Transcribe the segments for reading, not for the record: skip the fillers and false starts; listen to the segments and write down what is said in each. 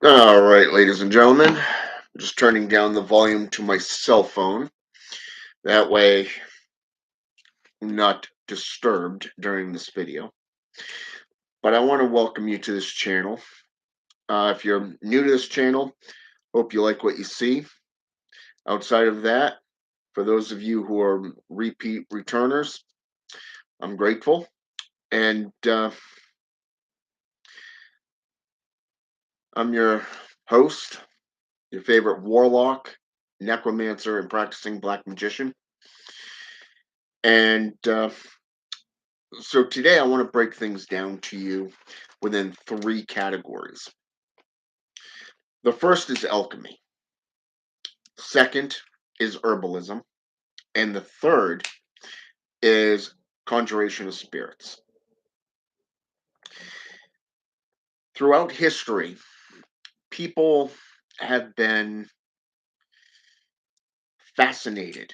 All right, ladies and gentlemen, just turning down the volume to my cell phone. That way, I'm not disturbed during this video. But I want to welcome you to this channel. If you're new to this channel, hope you like what you see. Outside of that, for those of you who are repeat returners, I'm grateful. And I'm your host, your favorite warlock, necromancer, and practicing black magician. And so today I want to break things down to you within three categories. The first is alchemy, second is herbalism, and the third is conjuration of spirits. Throughout history, people have been fascinated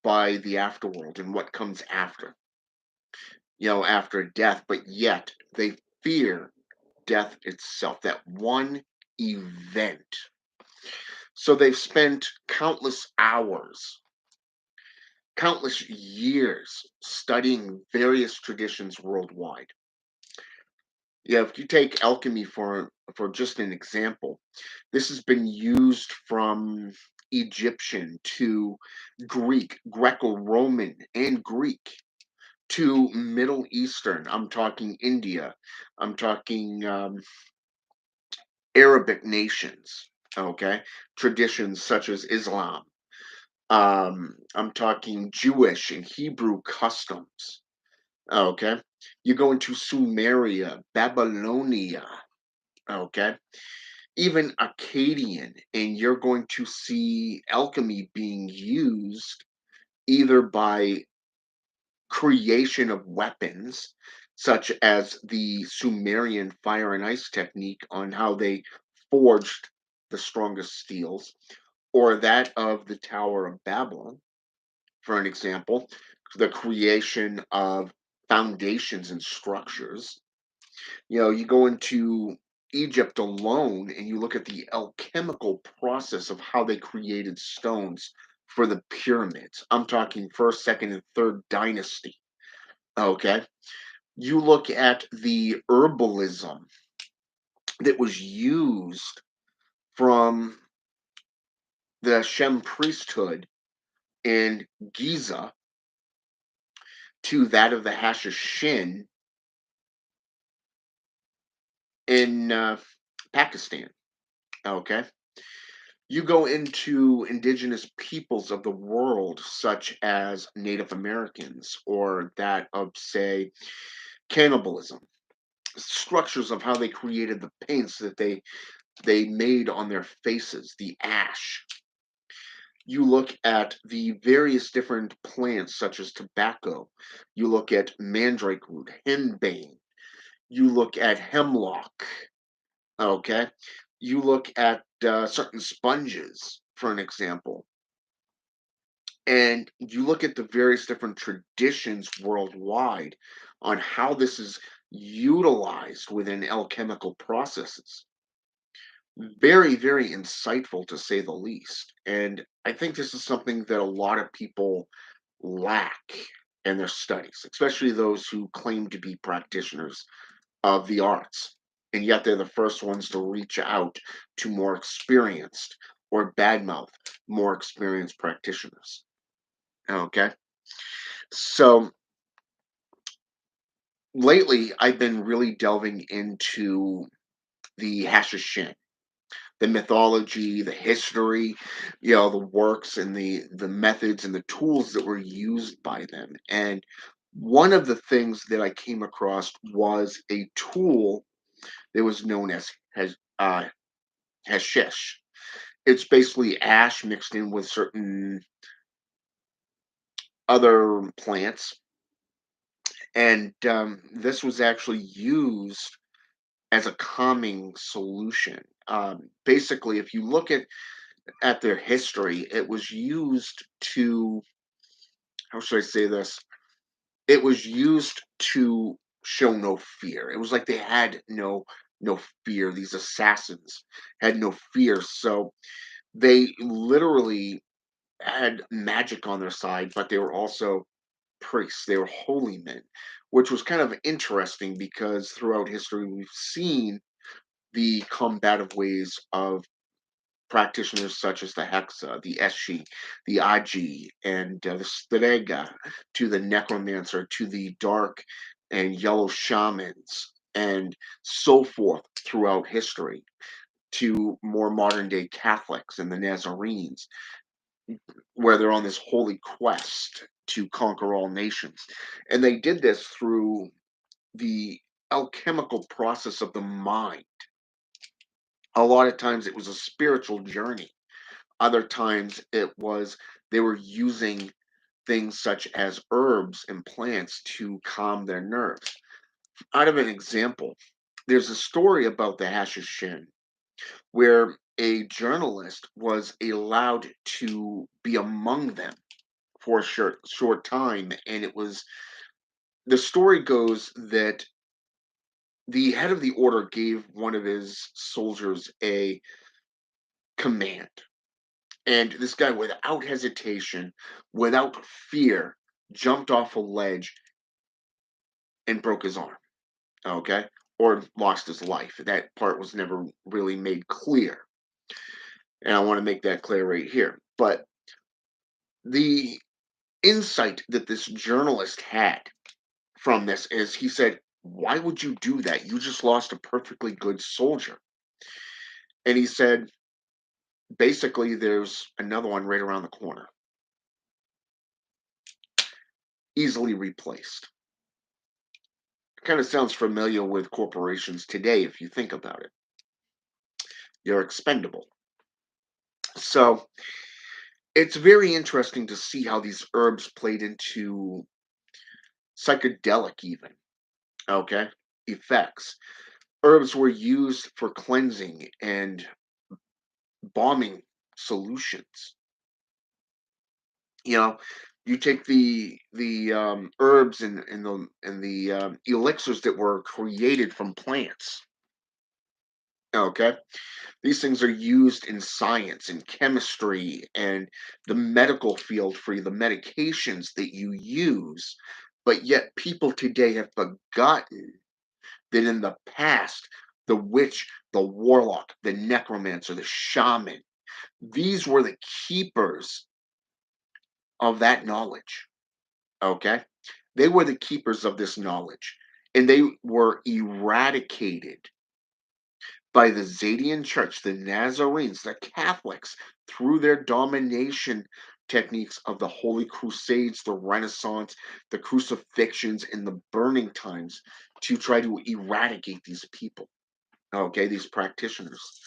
by the afterworld and what comes after, after death, but yet they fear death itself, that one event. So they've spent countless hours, countless years studying various traditions worldwide. Yeah, if you take alchemy for just an example, this has been used from Egyptian to Greek, Greco-Roman, and Greek to Middle Eastern. I'm talking India. I'm talking Arabic nations. Okay, traditions such as Islam. I'm talking Jewish and Hebrew customs. Okay. You go into Sumeria, Babylonia, okay, even Akkadian, and you're going to see alchemy being used either by creation of weapons, such as the Sumerian fire and ice technique on how they forged the strongest steels, or that of the Tower of Babylon, for an example, the creation of foundations and structures. You go into Egypt alone and you look at the alchemical process of how they created stones for the pyramids. I'm talking first, second, and third dynasty. Okay. You look at the herbalism that was used from the Shem priesthood in Giza to that of the Hashishin in Pakistan. Okay. You go into indigenous peoples of the world, such as Native Americans, or that of, say, cannibalism, structures of how they created the paints that they made on their faces, the ash. You look at the various different plants, such as tobacco. You look at mandrake root, henbane. You look at hemlock. Okay. You look at certain sponges, for an example, and you look at the various different traditions worldwide on how this is utilized within alchemical processes. Very, very insightful to say the least. And I think this is something that a lot of people lack in their studies, especially those who claim to be practitioners of the arts. And yet they're the first ones to reach out to more experienced or badmouth more experienced practitioners. Okay. So lately, I've been really delving into the Hashishin, the mythology, the history, the works and the methods and the tools that were used by them. And one of the things that I came across was a tool that was known as hashish. It's basically ash mixed in with certain other plants, and this was actually used as a calming solution. Basically, if you look at their history, it was used to, how should I say this? It was used to show no fear. It was like they had no no fear. These assassins had no fear. So they literally had magic on their side, but they were also priests. They were holy men, which was kind of interesting because throughout history we've seen the combative ways of practitioners such as the Hexa, the Eshi, the Aji, and the Strega, to the Necromancer, to the Dark and Yellow Shamans, and so forth throughout history, to more modern day Catholics and the Nazarenes, where they're on this holy quest to conquer all nations. And they did this through the alchemical process of the mind. A lot of times it was a spiritual journey. Other times it was they were using things such as herbs and plants to calm their nerves. Out of an example, there's a story about the Hashishin where a journalist was allowed to be among them for a short time, and it was the story goes that the head of the order gave one of his soldiers a command. And this guy, without hesitation, without fear, jumped off a ledge and broke his arm. Okay. Or lost his life. That part was never really made clear. And I want to make that clear right here. But the insight that this journalist had from this is he said, "Why would you do that? You just lost a perfectly good soldier." And he said, basically, there's another one right around the corner, easily replaced. Kind of sounds familiar with corporations today if you think about it. They're expendable. So it's very interesting to see how these herbs played into psychedelic, even, okay, effects. Herbs were used for cleansing and bombing solutions. You know, you take the herbs and the elixirs that were created from plants. Okay, these things are used in science and chemistry and the medical field for the medications that you use, but yet people today have forgotten that in the past, the witch, the warlock, the necromancer, the shaman, these were the keepers of that knowledge. Okay, they were the keepers of this knowledge, and they were eradicated by the Zadian Church, the Nazarenes, the Catholics, through their domination techniques of the Holy Crusades, the Renaissance, the crucifixions, and the burning times to try to eradicate these people, okay, these practitioners,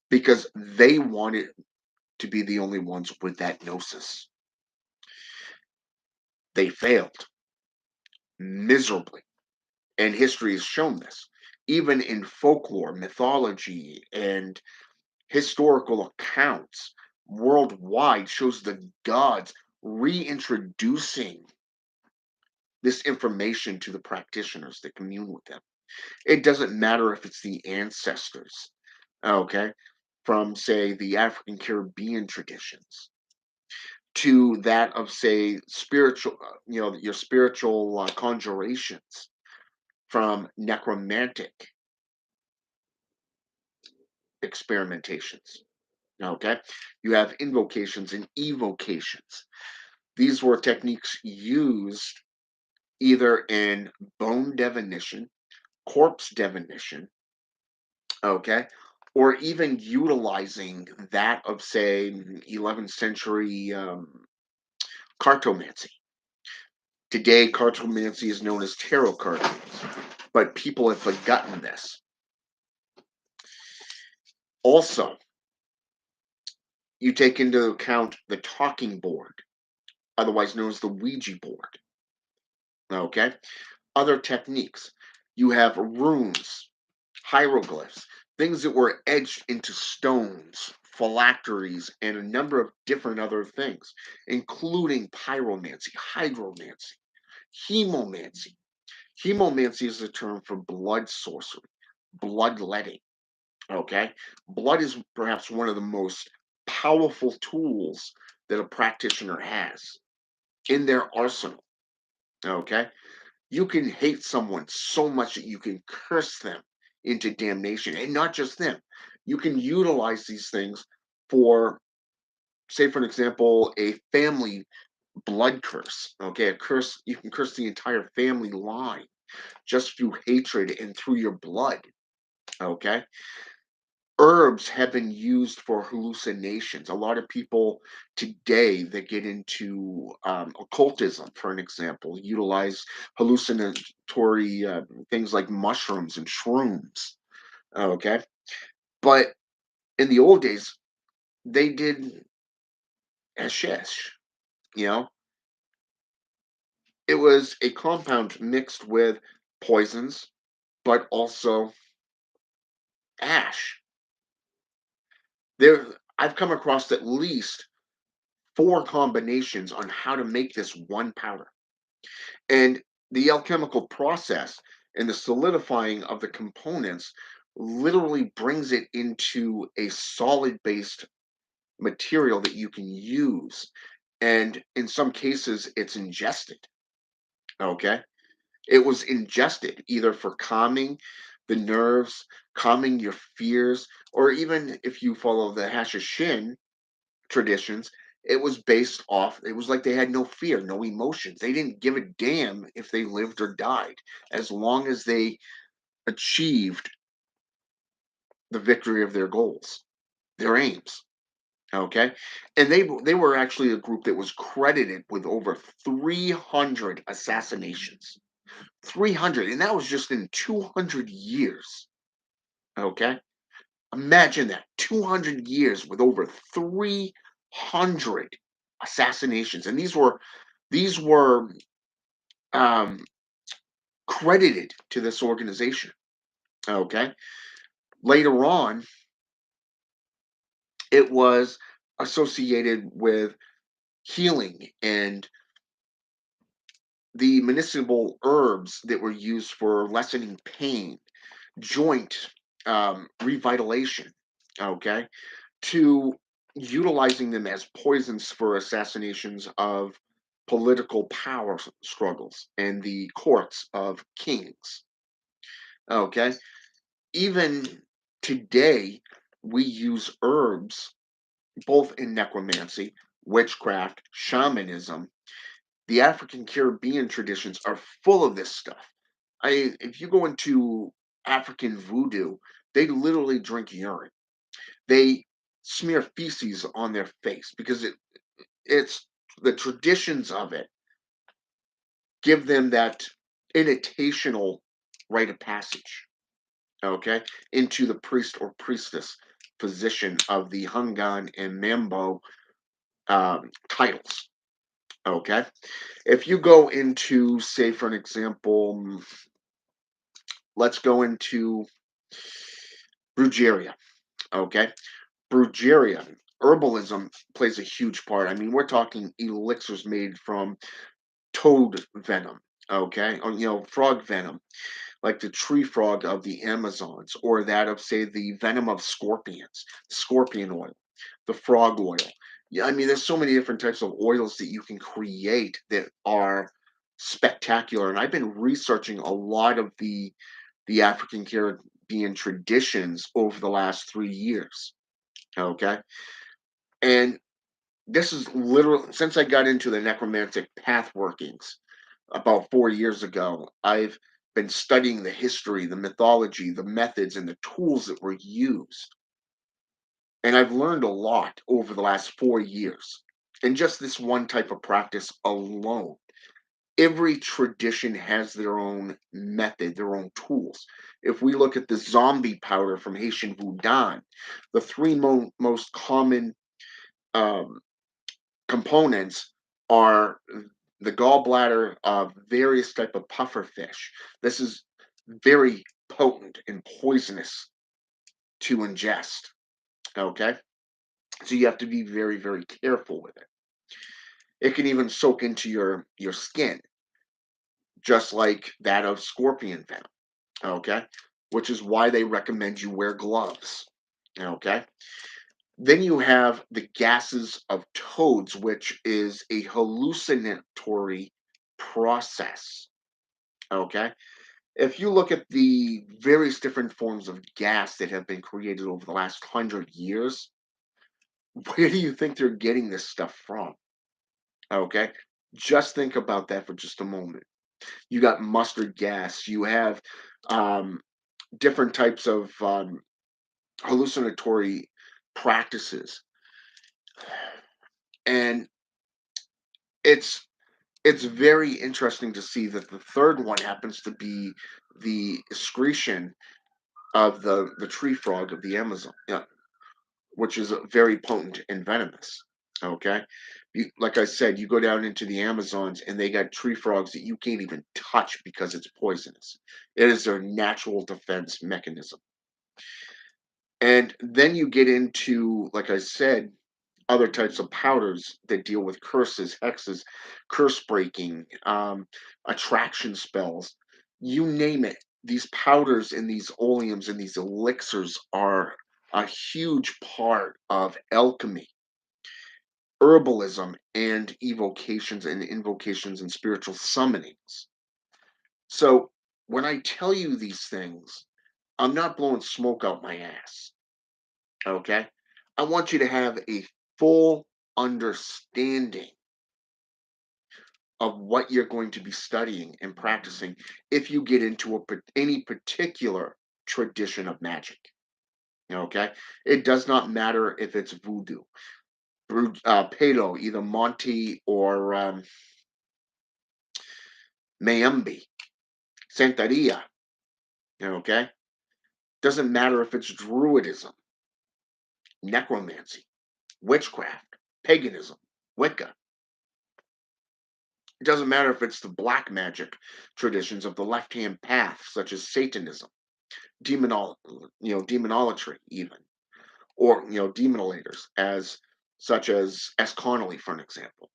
because they wanted to be the only ones with that gnosis. They failed miserably, and history has shown this. Even in folklore, mythology, and historical accounts worldwide shows the gods reintroducing this information to the practitioners that commune with them. It doesn't matter if it's the ancestors, okay, from say the African Caribbean traditions to that of say spiritual, your spiritual conjurations from necromantic experimentations. Okay, you have invocations and evocations. These were techniques used either in bone divination, corpse divination, okay, or even utilizing that of, say, 11th century cartomancy. Today, cartomancy is known as tarot cards, but people have forgotten this. Also, you take into account the talking board, otherwise known as the Ouija board, okay? Other techniques. You have runes, hieroglyphs, things that were etched into stones, phylacteries, and a number of different other things, including pyromancy, hydromancy, hemomancy. Hemomancy is a term for blood sorcery. bloodletting. Okay. Blood is perhaps one of the most powerful tools that a practitioner has in their arsenal. Okay. You can hate someone so much that you can curse them into damnation. And not just them. You can utilize these things for, say, for an example, a family blood curse. Okay. A curse, you can curse the entire family line just through hatred and through your blood. Okay. Herbs have been used for hallucinations. A lot of people today that get into occultism, for an example, utilize hallucinatory things like mushrooms and shrooms. Okay. But in the old days, they did hashish. You know, it was a compound mixed with poisons, but also ash. There, I've come across at least four combinations on how to make this one powder. And the alchemical process and the solidifying of the components literally brings it into a solid based material that you can use. And in some cases, it's ingested. Okay. It was ingested either for calming the nerves, calming your fears, or even if you follow the Hashishin traditions, it was based off, it was like they had no fear, no emotions. They didn't give a damn if they lived or died, as long as they achieved the victory of their goals, their aims. Okay. And they were actually a group that was credited with over 300 assassinations. 300. And that was just in 200 years. Okay. Imagine that, 200 years with over 300 assassinations. And these were um, credited to this organization. Okay. Later on, it was associated with healing and the medicinal herbs that were used for lessening pain, joint revitalization. Okay. To utilizing them as poisons for assassinations of political power struggles and the courts of kings. Okay. Even today, we use herbs both in necromancy, witchcraft, shamanism. The African Caribbean traditions are full of this stuff. If you go into African voodoo, they literally drink urine. They smear feces on their face because it's the traditions of it give them that initiational rite of passage, okay, into the priest or priestess position of the Hungan and Mambo titles, okay. If you go into, say, for an example, let's go into Brugeria, okay. Brugeria herbalism plays a huge part. I mean, we're talking elixirs made from toad venom, okay, or frog venom, like the tree frog of the Amazons, or that of, say, the venom of scorpions, scorpion oil, the frog oil. Yeah, I mean, there's so many different types of oils that you can create that are spectacular. And I've been researching a lot of the African Caribbean traditions over the last 3 years. Okay. And this is literally since I got into the necromantic path workings about 4 years ago, I've been studying the history, the mythology, the methods, and the tools that were used. And I've learned a lot over the last 4 years. And just this one type of practice alone. Every tradition has their own method, their own tools. If we look at the zombie powder from Haitian Voodoo, the three most common um, components are the gallbladder of various type of puffer fish. This is very potent and poisonous to ingest. Okay, so you have to be very, very careful with it. It can even soak into your skin, just like that of scorpion venom. Okay, which is why they recommend you wear gloves. Okay. Then you have the gases of toads, which is a hallucinatory process. Okay. If you look at the various different forms of gas that have been created over the last 100 years, where do you think they're getting this stuff from? Okay. Just think about that for just a moment. You got mustard gas, you have um, different types of hallucinatory practices. And it's it's very interesting to see that the third one happens to be the excretion of the tree frog of the Amazon, yeah, which is very potent and venomous. Okay, like I said, you go down into the Amazons and they got tree frogs that you can't even touch because it's poisonous. It is their natural defense mechanism. And then you get into, like I said, other types of powders that deal with curses, hexes, curse breaking, attraction spells, you name it. These powders and these oleums and these elixirs are a huge part of alchemy, herbalism, and evocations and invocations and spiritual summonings. So when I tell you these things, I'm not blowing smoke out my ass. Okay. I want you to have a full understanding of what you're going to be studying and practicing if you get into any particular tradition of magic. Okay. It does not matter if it's voodoo, Palo, either Monty or Mayumbi, Santeria. Okay. Doesn't matter if it's druidism, necromancy, witchcraft, paganism, Wicca. It doesn't matter if it's the black magic traditions of the left-hand path, such as Satanism, demonolatry, even, or demonolators, as such as S. Connolly, for an example,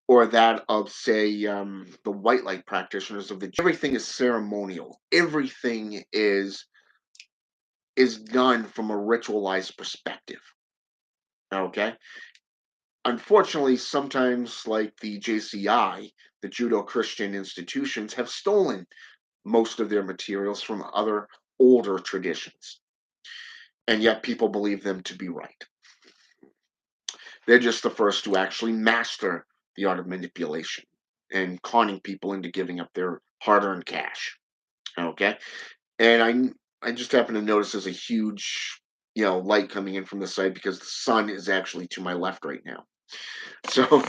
or that of, say, the white light practitioners of the. Everything is ceremonial. Everything is done from a ritualized perspective. Okay. Unfortunately, sometimes, like the JCI, the Judo Christian institutions, have stolen most of their materials from other older traditions, and yet people believe them to be right. They're just the first to actually master the art of manipulation and conning people into giving up their hard-earned cash. Okay, and I just happen to notice there's a huge light coming in from the side because the sun is actually to my left right now. So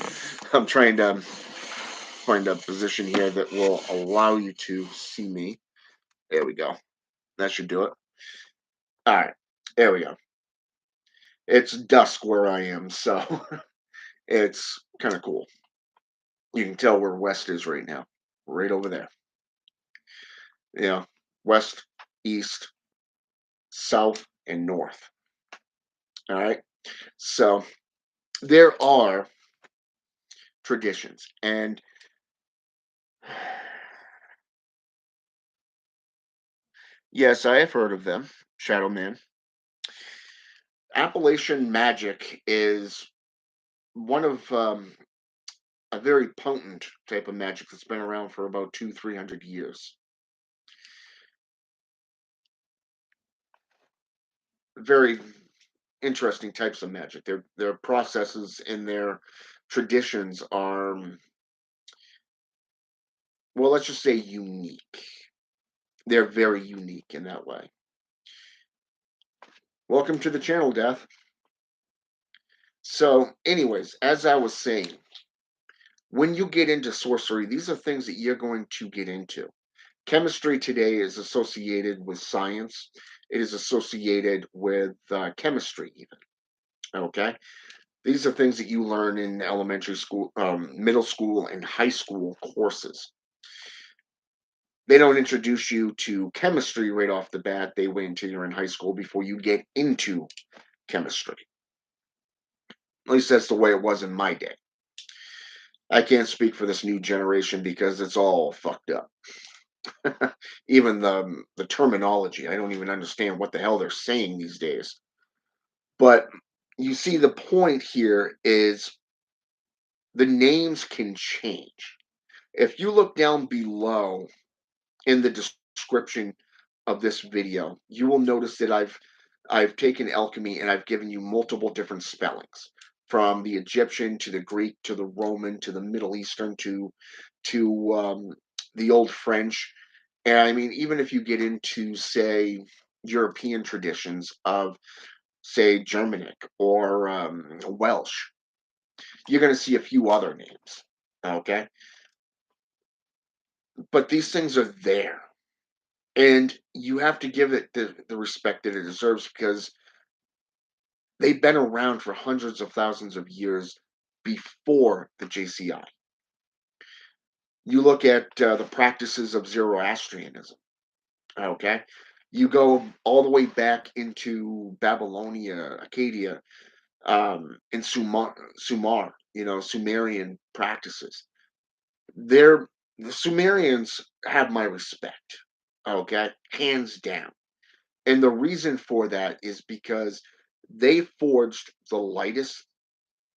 I'm trying to find a position here that will allow you to see me. There we go. That should do it. All right. There we go. It's dusk where I am, so it's kind of cool. You can tell where west is right now, right over there. Yeah, west, east, south, and north. All right. So there are traditions, and yes, I have heard of them. Shadow Man. Appalachian magic is one of a very potent type of magic that's been around for about 300 years. Very interesting types of magic. Their processes and their traditions are, well, let's just say unique. They're very unique in that way. Welcome to the channel, Death. So, anyways, as I was saying, when you get into sorcery, these are things that you're going to get into. Chemistry today is associated with science. It is associated with chemistry, even. Okay, these are things that you learn in elementary school, middle school, and high school courses. They don't introduce you to chemistry right off the bat. They wait until you're in high school before you get into chemistry. At least that's the way it was in my day. I can't speak for this new generation because it's all fucked up. Even the terminology, I don't even understand what the hell they're saying these days. But you see, the point here is the names can change. If you look down below in the description of this video, you will notice that I've taken alchemy and I've given you multiple different spellings, from the Egyptian to the Greek to the Roman to the Middle Eastern to the Old French. And I mean, even if you get into, say, European traditions of, say, Germanic or Welsh, you're going to see a few other names. Okay, but these things are there, and you have to give it the respect that it deserves, because they've been around for hundreds of thousands of years before the JCI. You look at the practices of Zoroastrianism. Okay, you go all the way back into Babylonia, Acadia, and Sumar, Sumerian practices. They're The Sumerians have my respect. Okay, hands down. And the reason for that is because they forged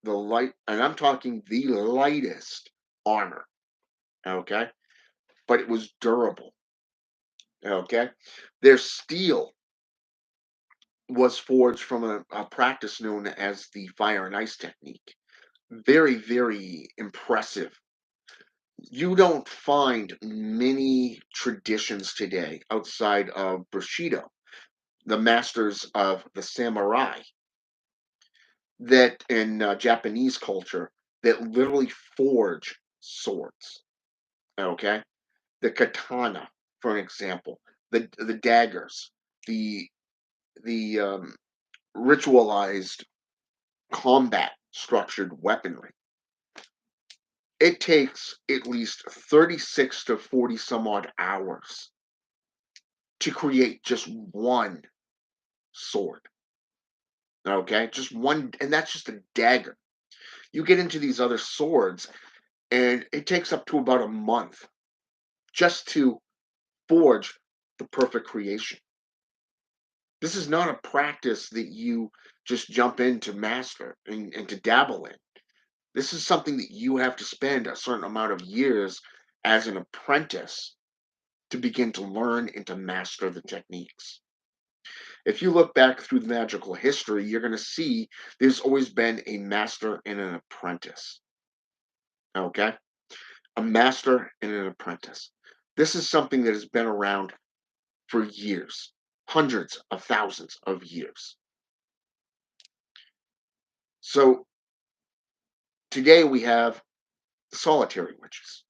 and I'm talking the lightest armor. Okay, but it was durable. Okay, their steel was forged from a practice known as the fire and ice technique. Very, very impressive. You don't find many traditions today outside of Bushido, the masters of the samurai, that in Japanese culture, that literally forge swords. Okay, the katana, for an example, the daggers, the the ritualized combat structured weaponry. It takes at least 36 to 40 some odd hours to create just one sword. Okay, just one, and that's just a dagger. You get into these other swords, and it takes up to about a month just to forge the perfect creation. This is not a practice that you just jump in to master and to dabble in. This is something that you have to spend a certain amount of years as an apprentice to begin to learn and to master the techniques. If you look back through the magical history, you're going to see there's always been a master and an apprentice. Okay? A master and an apprentice. This is something that has been around for years, hundreds of thousands of years. So today we have solitary witches.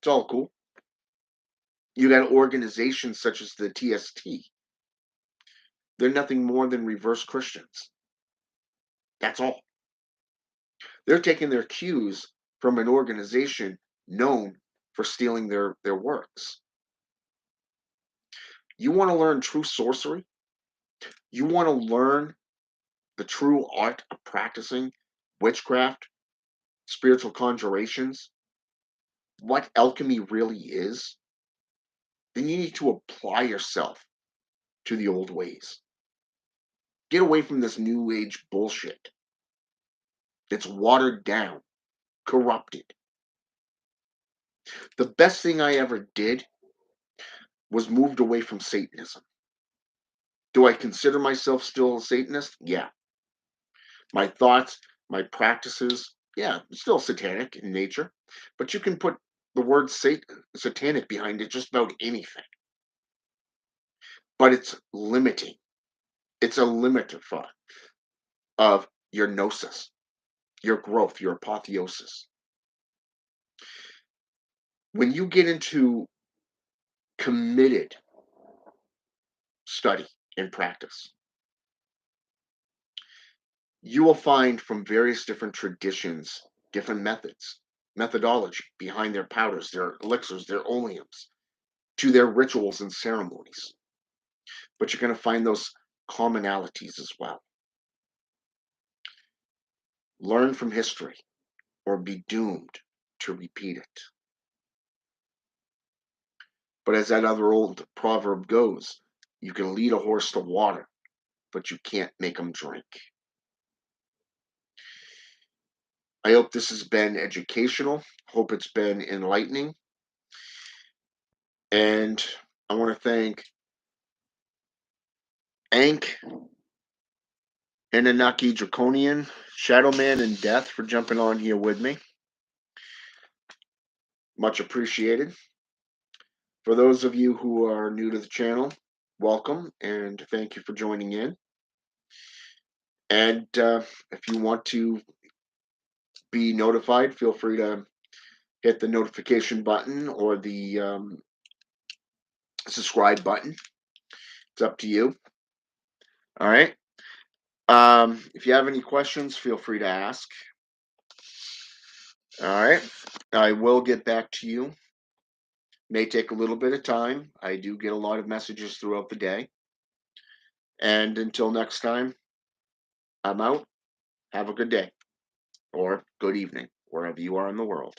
It's all cool. You got organizations such as the TST. They're nothing more than reverse Christians. That's all. They're taking their cues from an organization known for stealing their works. You want to learn true sorcery? You want to learn the true art of practicing witchcraft, spiritual conjurations, what alchemy really is? Then you need to apply yourself to the old ways. Get away from this new age bullshit. It's watered down, corrupted. The best thing I ever did was moved away from Satanism. Do I consider myself still a Satanist? Yeah. My thoughts, my practices, yeah, still satanic in nature. But you can put the word satanic behind it just about anything. But it's limiting. It's a limiter thought of your gnosis, your growth, your apotheosis. When you get into committed study and practice, you will find from various different traditions, different methodology behind their powders, their elixirs, their oleums, to their rituals and ceremonies. But you're going to find those commonalities as well. Learn from history or be doomed to repeat it. But as that other old proverb goes, you can lead a horse to water, but you can't make him drink. I hope this has been educational. Hope it's been enlightening. And I want to thank Ankh, Anunnaki Draconian, Shadowman, and Death for jumping on here with me. Much appreciated. For those of you who are new to the channel, welcome and thank you for joining in. And if you want to be notified, feel free to hit the notification button or the subscribe button. It's up to you. All right. If you have any questions, feel free to ask. All right. I will get back to you. May take a little bit of time. I do get a lot of messages throughout the day. And until next time, I'm out. Have a good day or good evening, wherever you are in the world.